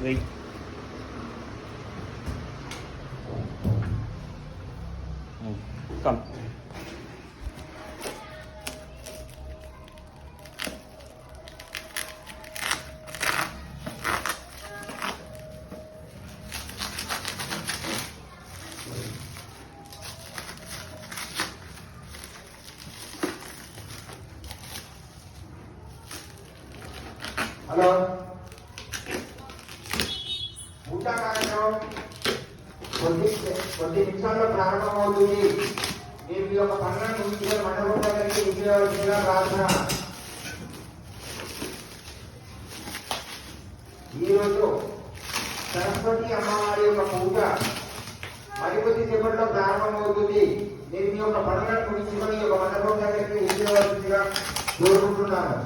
Wait. Come. Hello, పూజ కార్యక్రమం కొద్ది నిమిషాల్లో ప్రారంభమవుతుంది. మీరు ఈ యొక్క పనులను ముగించుకొని మండపం దగ్గరికి విజయవలసిందిగా ప్రార్థన. ఈరోజు సరస్వతి అమ్మవారి యొక్క పూజ మరికొద్ది సేపట్లో ప్రారంభమవుతుంది. నేను మీ యొక్క పనులను ముగించుకొని ఈ యొక్క మండపం దగ్గరికి విజయవలసిందిగా కోరుకుంటున్నాను.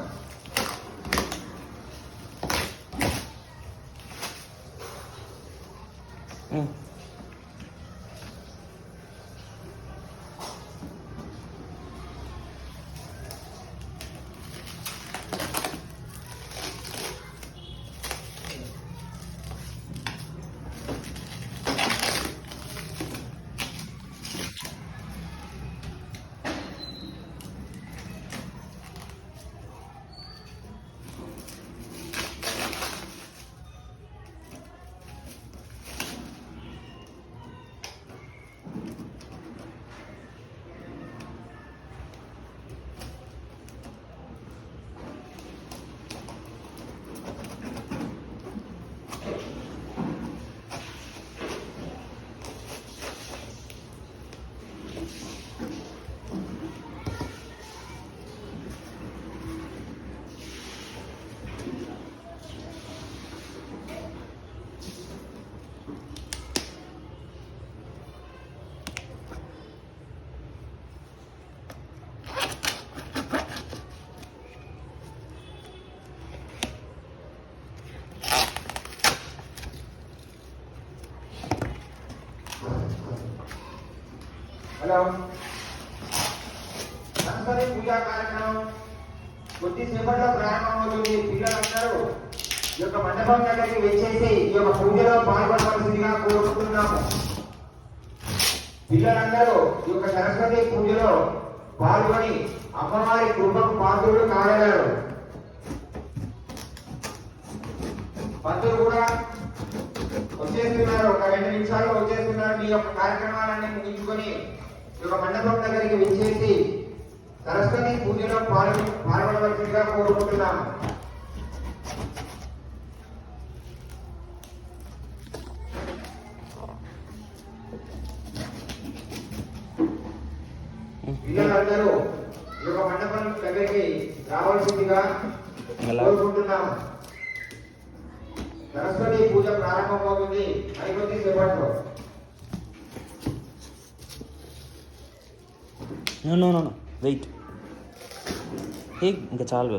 హలో, సరస్వతి పూజా కార్యక్రమం కొద్దిసేపట్లో ప్రారంభమవుతుంది. పిల్లలందరూ ఈ యొక్క మండపం దగ్గరికి వచ్చేసి ఈ యొక్క పూజలో పాల్గొనవలసిందిగా కోరుకుంటున్నాము. పిల్లలందరూ ఈ యొక్క సరస్వతి పూజలో పాల్గొని అమ్మవారి కృపకు పాత్రులు కాగలరు. పంతులు కూడా వచ్చేస్తున్నారు, ఒక 2 నిమిషాల్లో వచ్చేస్తున్నారు. మీ యొక్క కార్యక్రమాలన్నీ ముగించుకొని ఈ యొక్క మండపం దగ్గరికి విచ్చేసి సరస్వతి పూజలో పాల్గొనవలసిందిగా కోరుకుంటున్నాము. పిల్లలందరూ ఈ యొక్క మండపం దగ్గరికి రావాల్సిందిగా కోరుకుంటున్నాము. సరస్వతి పూజ ప్రారంభమవుతుంది మరికొద్ది సేపట్లో. No wait. ఇంకా చాలు.